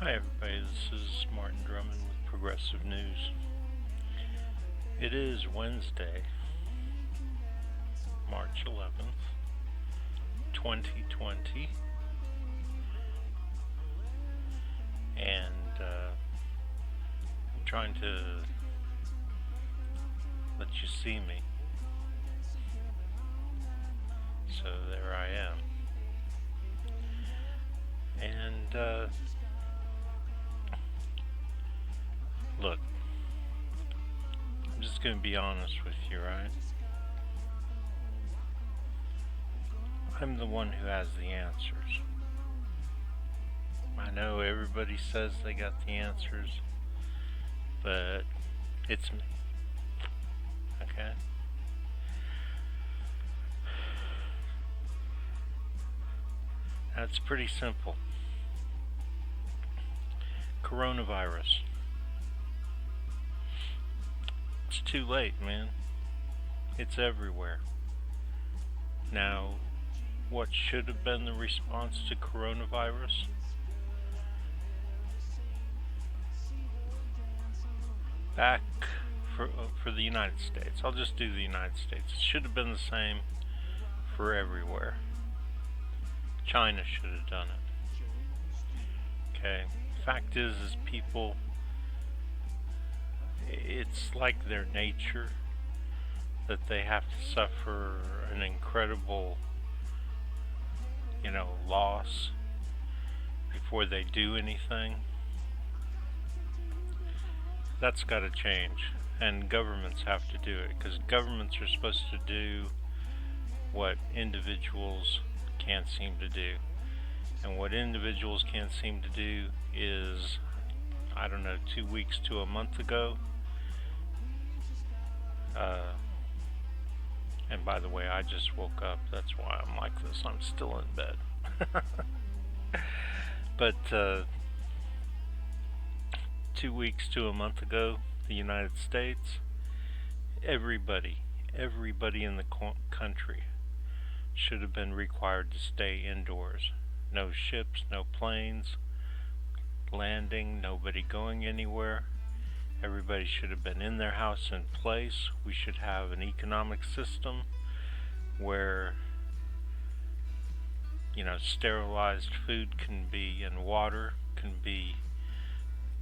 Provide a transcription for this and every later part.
Hi everybody, this is Martin Drummond with Progressive News. It is Wednesday, March 11th, 2020, and I'm trying to let you see me, so there I am. And look, I'm just going to be honest with you, right? I'm the one who has the answers. I know everybody says they got the answers, but it's me. Okay? That's pretty simple. Coronavirus. It's too late, man. It's everywhere. Now, what should have been the response to coronavirus? Back for the United States. I'll just do the United States. It should have been the same for everywhere. China should have done it. Okay. Fact is people, it's like their nature that they have to suffer an incredible, loss before they do anything. That's got to change, and governments have to do it, because governments are supposed to do what individuals can't seem to do. And what individuals can't seem to do is, 2 weeks to a month ago. And by the way, I just woke up. That's why I'm like this. I'm still in bed. But 2 weeks to a month ago, the United States, everybody in the country should have been required to stay indoors. No ships, no planes landing, nobody going anywhere. Everybody should have been in their house in place. We should have an economic system where, sterilized food can be, and water can be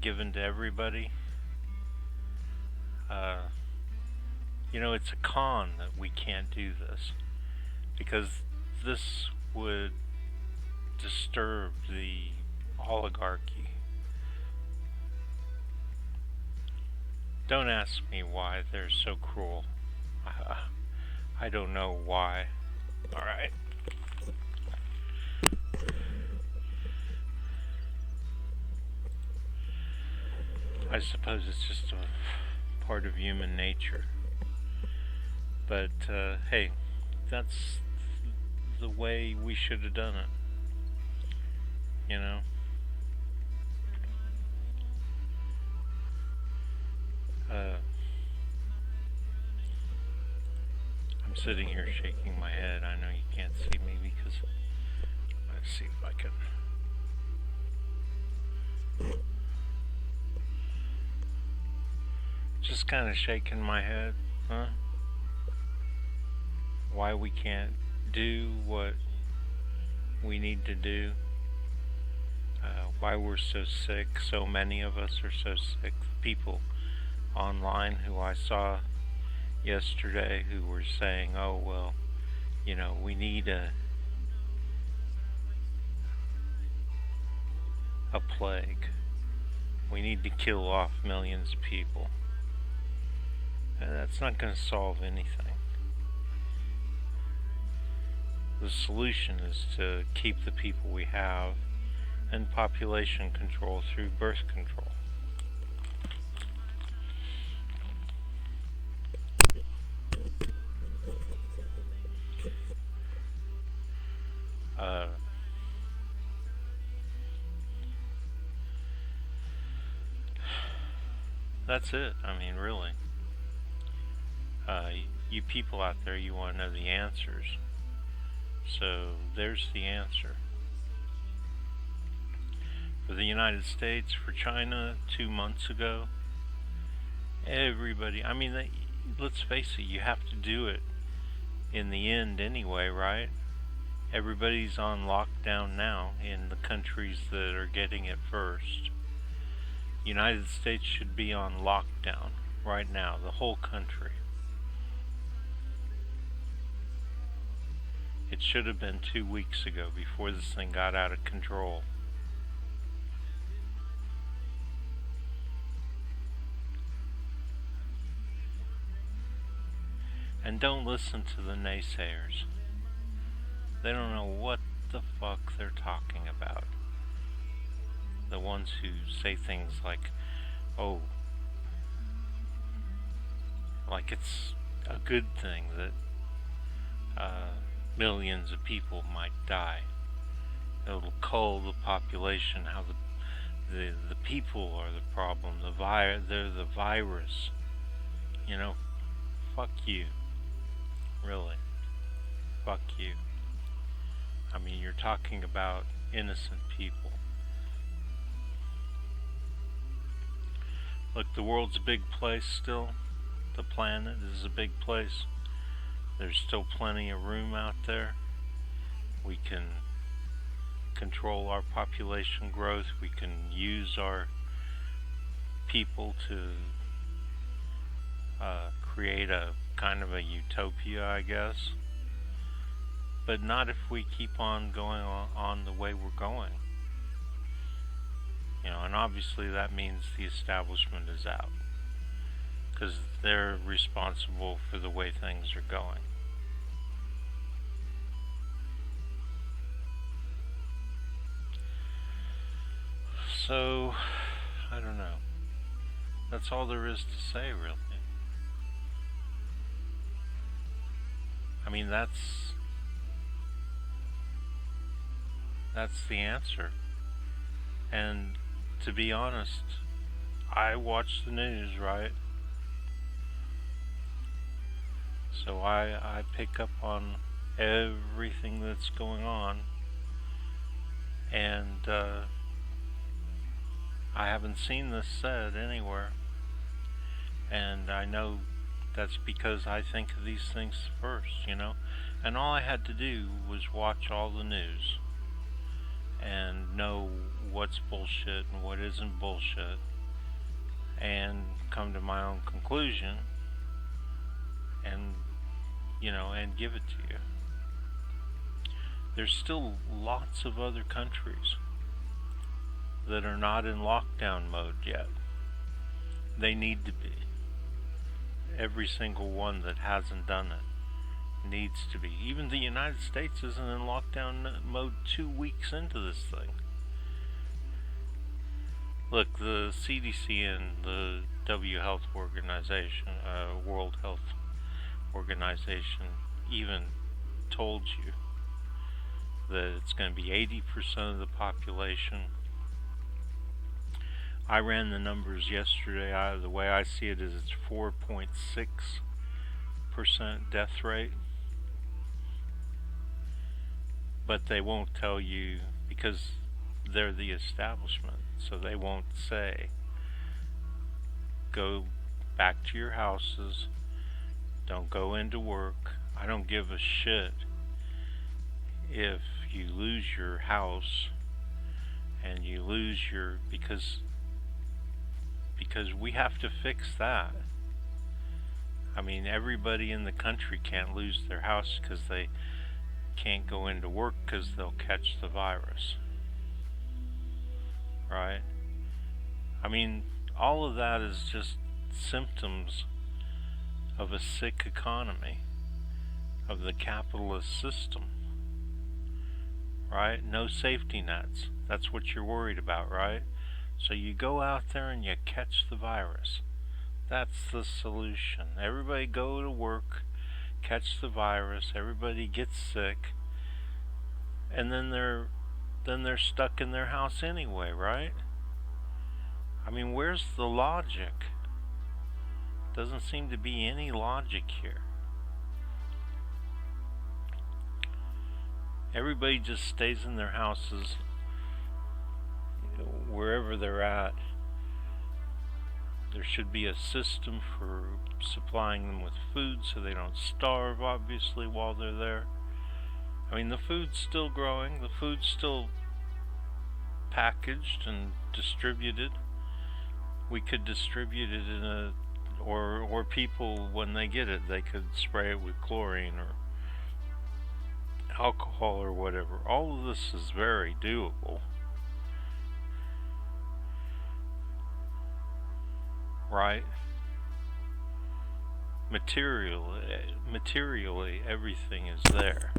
given to everybody. It's a con that we can't do this, because this would disturb the oligarchy. Don't ask me why they're so cruel. I don't know why. Alright. I suppose it's just a part of human nature. But, hey, that's the way we should have done it. I'm sitting here shaking my head. I know you can't see me because, let's see if I can. Just kind of shaking my head, huh? Why we can't do what we need to do. Why we're so sick. So many of us are so sick. People online who I saw yesterday who were saying, oh, well, we need a plague. We need to kill off millions of people. And that's not going to solve anything. The solution is to keep the people we have, and population control through birth control. That's it. Really. You people out there, you want to know the answers. So there's the answer. For the United States, for China 2 months ago, everybody, I mean, let's face it, you have to do it in the end anyway, right? Everybody's on lockdown now in the countries that are getting it first. United States should be on lockdown right now, the whole country. It should have been 2 weeks ago before this thing got out of control. And don't listen to the naysayers. They don't know what the fuck they're talking about. The ones who say things like, oh, like it's a good thing that millions of people might die. It'll cull the population. How the people are the problem. They're the virus. You know, fuck you. Really, fuck you. I mean, you're talking about innocent people. Look, the world's a big place still. The planet is a big place. There's still plenty of room out there. We can control our population growth. We can use our people to create a kind of a utopia, I guess. But not if we keep on going on the way we're going. You know, and obviously that means the establishment is out, because they're responsible for the way things are going. So, I don't know. That's all there is to say, really. I mean, that's the answer. And to be honest, I watch the news, right? So I pick up on everything that's going on, and I haven't seen this said anywhere, and I know that's because I think of these things first, you know? And all I had to do was watch all the news and know what's bullshit and what isn't bullshit, and come to my own conclusion, and, you know, and give it to you. There's still lots of other countries that are not in lockdown mode yet. They need to be. Every single one that hasn't done it needs to be. Even the United States isn't in lockdown mode 2 weeks into this thing. Look, the CDC and the World Health Organization, even told you that it's going to be 80% of the population. I ran the numbers yesterday. The way I see it is it's 4.6% death rate. But they won't tell you, because they're the establishment, so they won't say, go back to your houses, don't go into work. I don't give a shit if you lose your house and you lose your, because we have to fix that. I mean, everybody in the country can't lose their house because they can't go into work because they'll catch the virus, right? I mean, all of that is just symptoms of a sick economy, of the capitalist system, right? No safety nets. That's what you're worried about, right? So you go out there and you catch the virus. That's the solution. Everybody go to work, catch the virus, everybody gets sick, and then they're stuck in their house anyway, right? I mean, where's the logic? Doesn't seem to be any logic here. Everybody just stays in their houses, wherever they're at, there should be a system for supplying them with food so they don't starve, obviously, while they're there. I mean, the food's still growing, the food's still packaged and distributed. We could distribute it in a, or people, when they get it, they could spray it with chlorine or alcohol or whatever. All of this is very doable. Right? Materially, everything is there.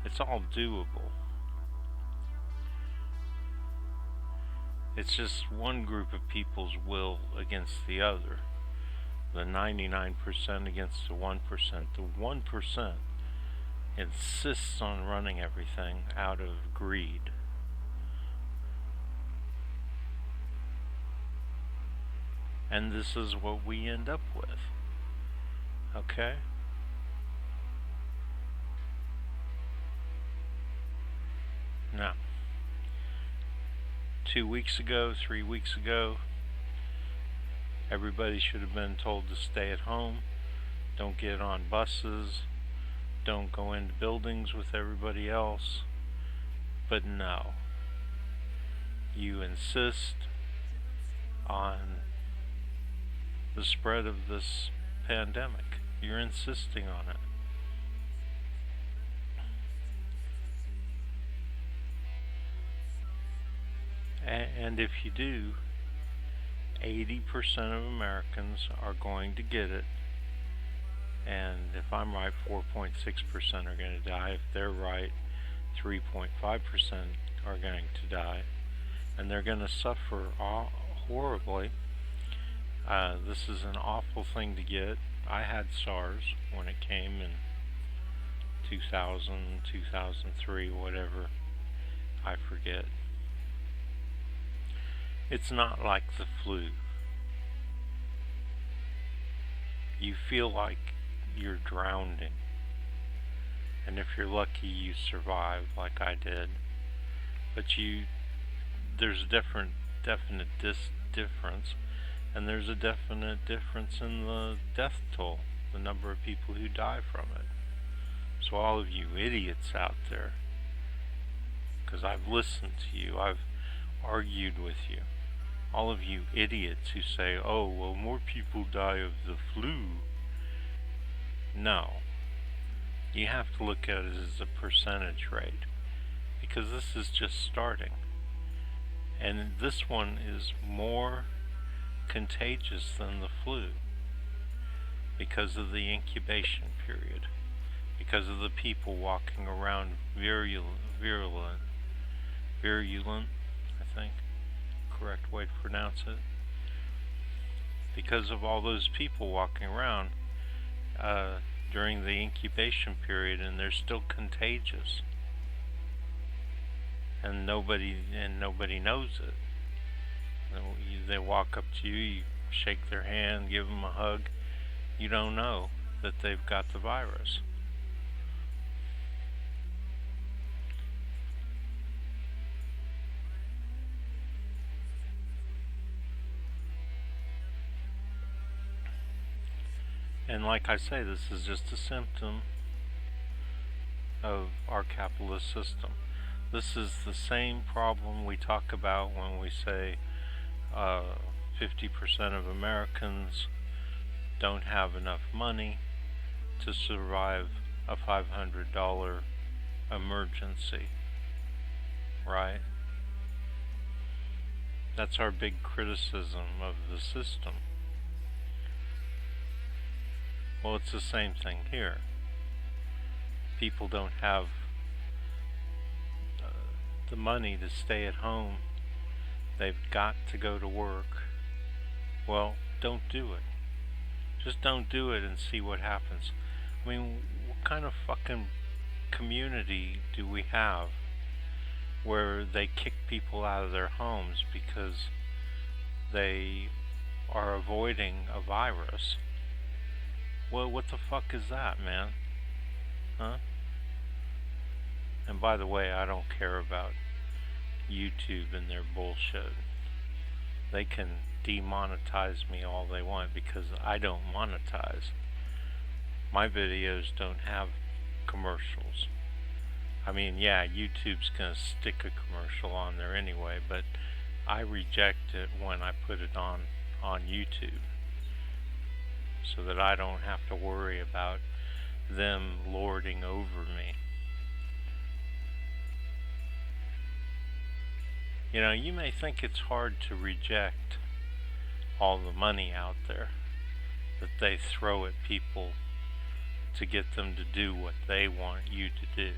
It's all doable. It's just one group of people's will against the other. The 99% against the 1%. The 1% insists on running everything out of greed. And this is what we end up with. Okay? Now, 2 weeks ago, 3 weeks ago, everybody should have been told to stay at home. Don't get on buses. Don't go into buildings with everybody else. But no. You insist on the spread of this pandemic. You're insisting on it. And if you do, 80% of Americans are going to get it. And if I'm right, 4.6% are going to die. If they're right, 3.5% are going to die. And they're going to suffer horribly. This is an awful thing to get. I had SARS when it came in 2000, 2003, whatever. I forget. It's not like the flu. You feel like you're drowning. And if you're lucky, you survive like I did. But there's a definite difference. And there's a definite difference in the death toll, the number of people who die from it. So all of you idiots out there, because I've listened to you, I've argued with you, all of you idiots who say, oh, well, more people die of the flu. No. You have to look at it as a percentage rate, because this is just starting. And this one is more contagious than the flu because of the incubation period, because of the people walking around virulent, I think, correct way to pronounce it, because of all those people walking around during the incubation period, and they're still contagious, and nobody knows it. They walk up to you, you shake their hand, give them a hug. You don't know that they've got the virus. And like I say, this is just a symptom of our capitalist system. This is the same problem we talk about when we say 50% of Americans don't have enough money to survive a $500 emergency, right? That's our big criticism of the system. Well, it's the same thing here. People don't have the money to stay at home. They've got to go to work. Well, don't do it. Just don't do it and see what happens. I mean, what kind of fucking community do we have where they kick people out of their homes because they are avoiding a virus? Well, what the fuck is that, man? Huh? And by the way, I don't care about YouTube and their bullshit. They can demonetize me all they want because I don't monetize. My videos don't have commercials. I mean, yeah, YouTube's gonna stick a commercial on there anyway, but I reject it when I put it on YouTube, so that I don't have to worry about them lording over me. You know, you may think it's hard to reject all the money out there that they throw at people to get them to do what they want you to do.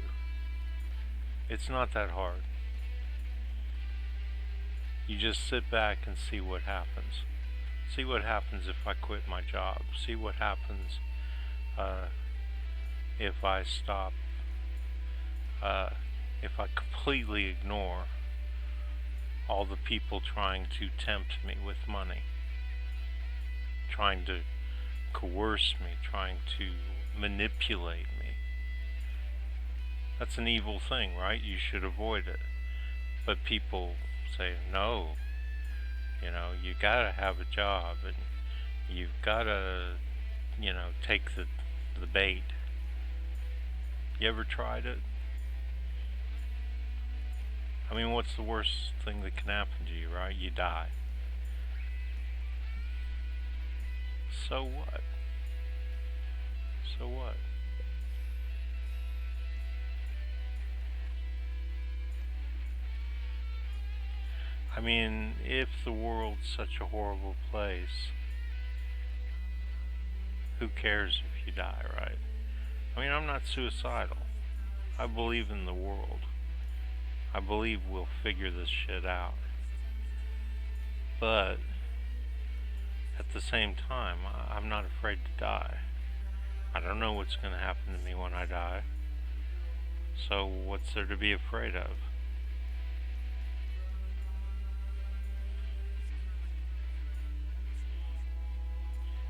It's not that hard. You just sit back and see what happens. See what happens if I quit my job. See what happens if I stop, if I completely ignore all the people trying to tempt me with money, trying to coerce me, trying to manipulate me. That's an evil thing, right? You should avoid it. But people say, no, you know, you gotta have a job, and you've gotta, you know, take the bait. You ever tried it? I mean, what's the worst thing that can happen to you, right? You die. So what? So what? I mean, if the world's such a horrible place, who cares if you die, right? I mean, I'm not suicidal. I believe in the world. I believe we'll figure this shit out. But at the same time, I'm not afraid to die. I don't know what's going to happen to me when I die. So what's there to be afraid of?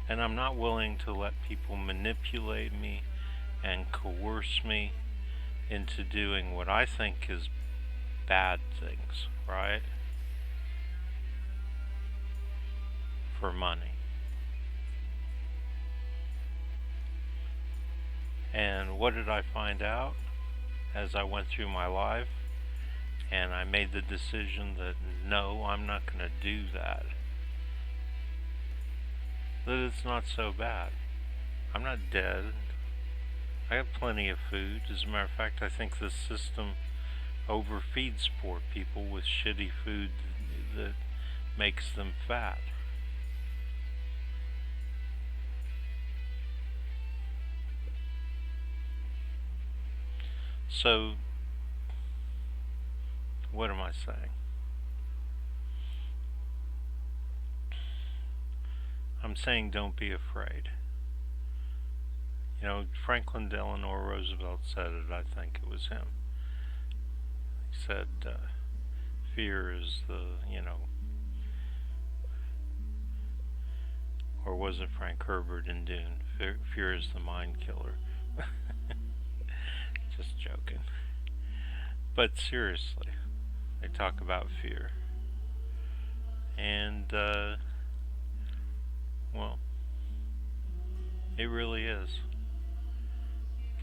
And I'm not willing to let people manipulate me and coerce me into doing what I think is bad things, right? For money. And what did I find out as I went through my life? And I made the decision that no, I'm not going to do that. That it's not so bad. I'm not dead. I have plenty of food. As a matter of fact, I think this system overfeeds poor people with shitty food that makes them fat. So, what am I saying? I'm saying don't be afraid. You know, Franklin Delano Roosevelt said it, I think it was him. He said, fear is the, you know, or was it Frank Herbert in Dune? Fear is the mind killer. Just joking. But seriously, they talk about fear. And, well, it really is.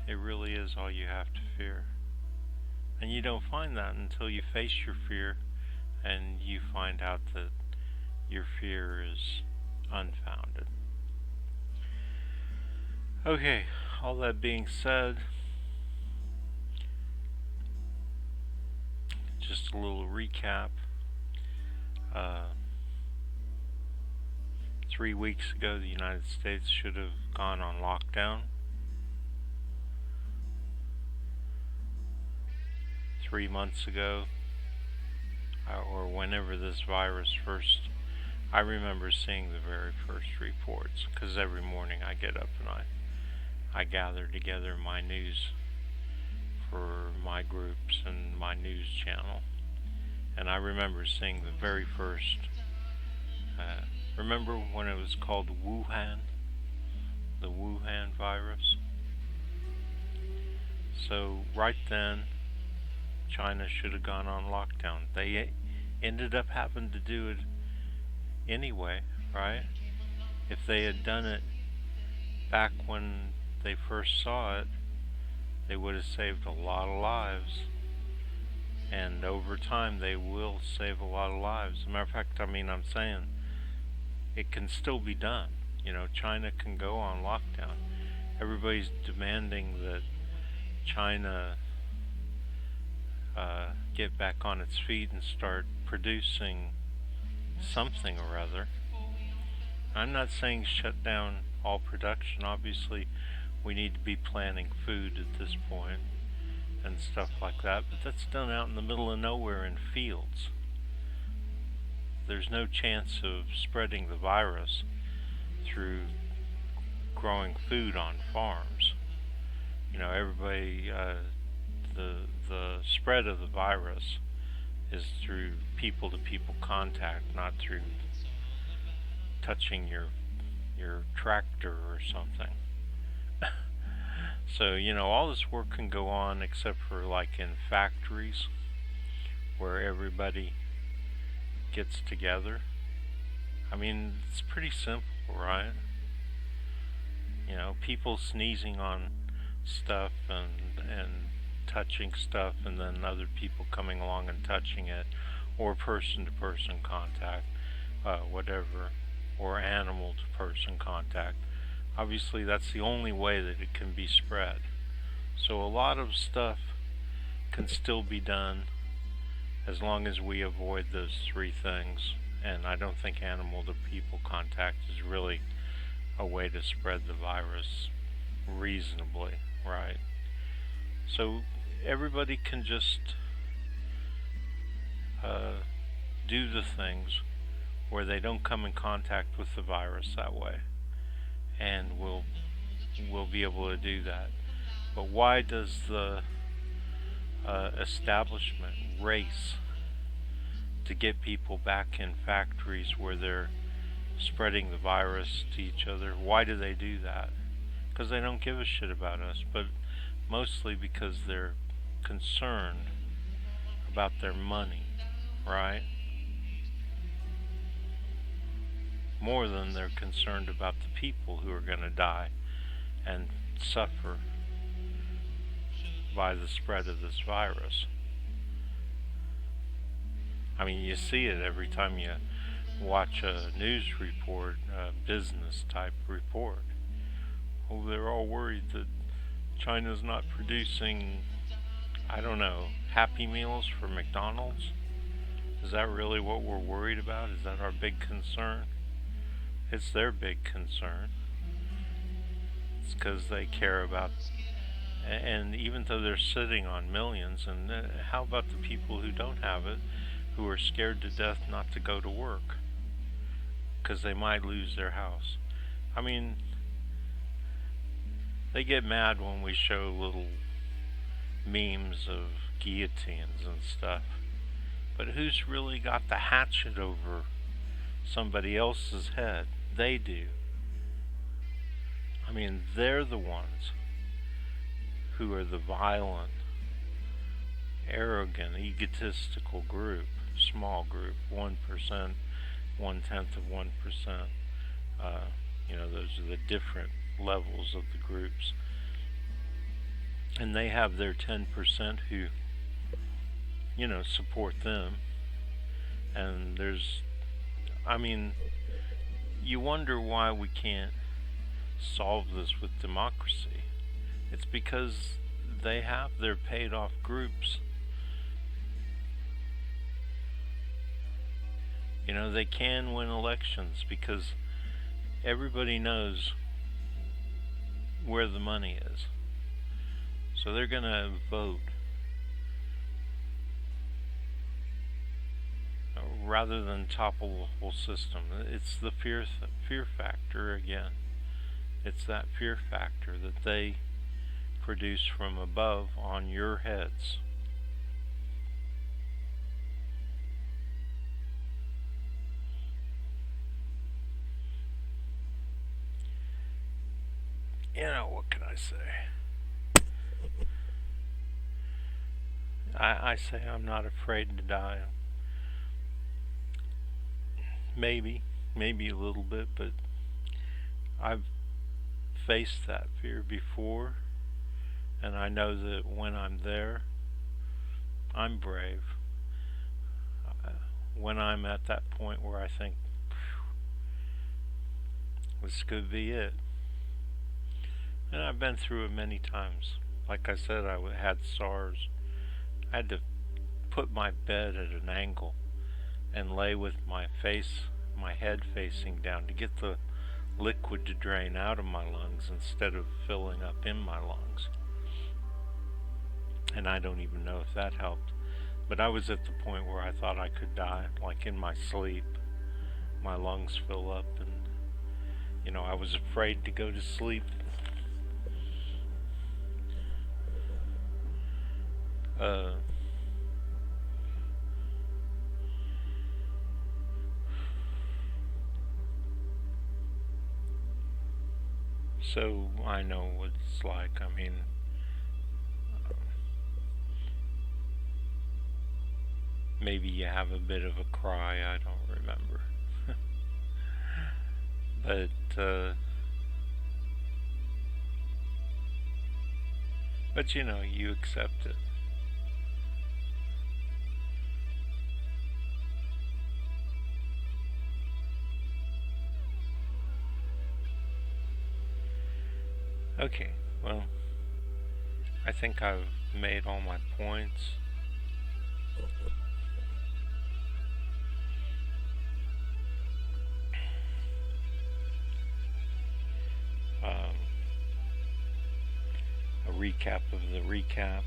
It really is all you have to fear. And you don't find that until you face your fear and you find out that your fear is unfounded. Okay, all that being said, just a little recap. 3 weeks ago, the United States should have gone on lockdown. 3 months ago, or whenever this virus first, I remember seeing the very first reports, because every morning I get up and I gather together my news for my groups and my news channel. And I remember seeing the very first, remember when it was called Wuhan? The Wuhan virus? So right then, China should have gone on lockdown. They ended up having to do it anyway, right? If they had done it back when they first saw it, they would have saved a lot of lives. And over time, they will save a lot of lives. As a matter of fact, I'm saying it can still be done. China can go on lockdown. Everybody's demanding that China get back on its feet and start producing something or other. I'm not saying shut down all production. Obviously, we need to be planning food at this point and stuff like that, but that's done out in the middle of nowhere in fields. There's no chance of spreading the virus through growing food on farms. Everybody, the spread of the virus is through people-to-people contact, not through touching your tractor or something. So, all this work can go on except for like in factories where everybody gets together. It's pretty simple, right? People sneezing on stuff and touching stuff, and then other people coming along and touching it, or person-to-person contact, whatever, or animal-to-person contact. Obviously, that's the only way that it can be spread. So a lot of stuff can still be done as long as we avoid those three things. And I don't think animal-to-people contact is really a way to spread the virus reasonably, right? So everybody can just do the things where they don't come in contact with the virus that way, and we'll be able to do that. But why does the establishment race to get people back in factories where they're spreading the virus to each other? Why do they do that? Because they don't give a shit about us, but mostly because they're concerned about their money, right? More than they're concerned about the people who are going to die and suffer by the spread of this virus. You see it every time you watch a news report, a business type report. Oh, they're all worried that China's not producing, Happy Meals for McDonald's. Is that really what we're worried about? Is that our big concern? It's their big concern. It's because they care about, and even though they're sitting on millions, and how about the people who don't have it, who are scared to death not to go to work because they might lose their house? They get mad when we show little memes of guillotines and stuff, but who's really got the hatchet over somebody else's head? They do. They're the ones who are the violent, arrogant, egotistical group, small group, 1%, 1/10 of 1%. Those are the different levels of the groups. And they have their 10% who, support them. And you wonder why we can't solve this with democracy. It's because they have their paid off groups. They can win elections because everybody knows where the money is. So they're going to vote rather than topple the whole system. It's the fear factor again. It's that fear factor that they produce from above on your heads. What can I say? I say I'm not afraid to die. Maybe a little bit, but I've faced that fear before, and I know that when I'm there, I'm brave. When I'm at that point where I think, this could be it. And I've been through it many times. Like I said, I had SARS. I had to put my bed at an angle and lay with my head facing down to get the liquid to drain out of my lungs instead of filling up in my lungs. And I don't even know if that helped. But I was at the point where I thought I could die, like in my sleep. My lungs fill up, and I was afraid to go to sleep. So I know what it's like. I mean, maybe you have a bit of a cry, I don't remember. But you accept it. Okay, well, I think I've made all my points. A recap of the recap.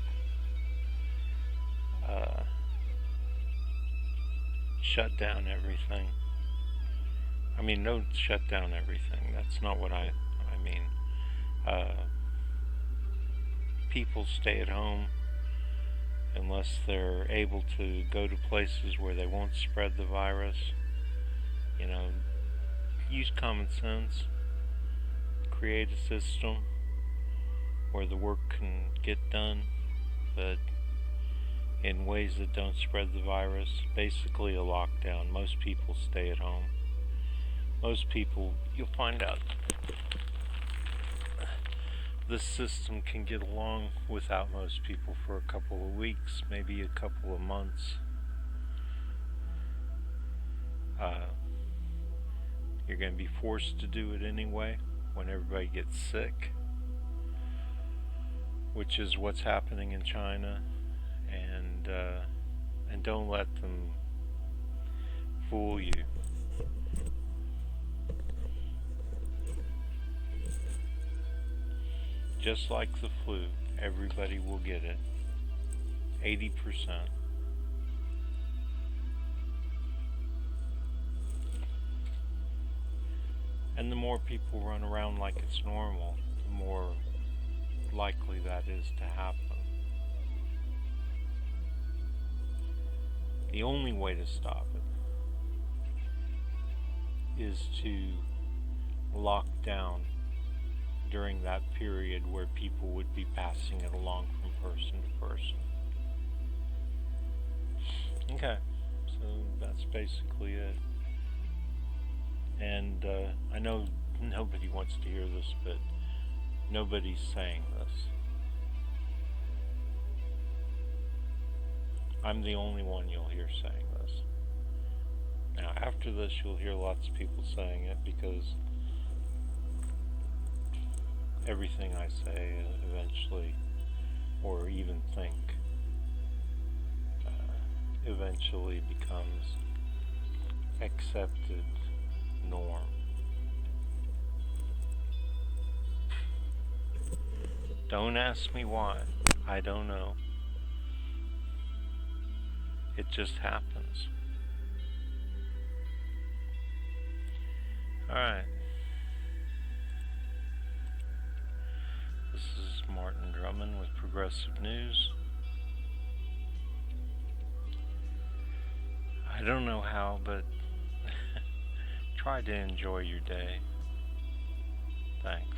Shut down everything. I mean, don't shut down everything. That's not what I mean. People stay at home unless they're able to go to places where they won't spread the virus. Use common sense. Create a system where the work can get done, but in ways that don't spread the virus. Basically a lockdown. Most people stay at home. Most people, you'll find out, this system can get along without most people for a couple of weeks, maybe a couple of months. You're going to be forced to do it anyway when everybody gets sick, which is what's happening in China, and don't let them fool you. Just like the flu, everybody will get it. 80%. And the more people run around like it's normal, the more likely that is to happen. The only way to stop it is to lock down during that period where people would be passing it along from person to person. Okay, so that's basically it. And I know nobody wants to hear this, but nobody's saying this. I'm the only one you'll hear saying this. Now, after this, you'll hear lots of people saying it because everything I say eventually, or even think, eventually becomes accepted norm. Don't ask me why. I don't know. It just happens. Alright. This is Martin Drummond with Progressive News. I don't know how, but try to enjoy your day. Thanks.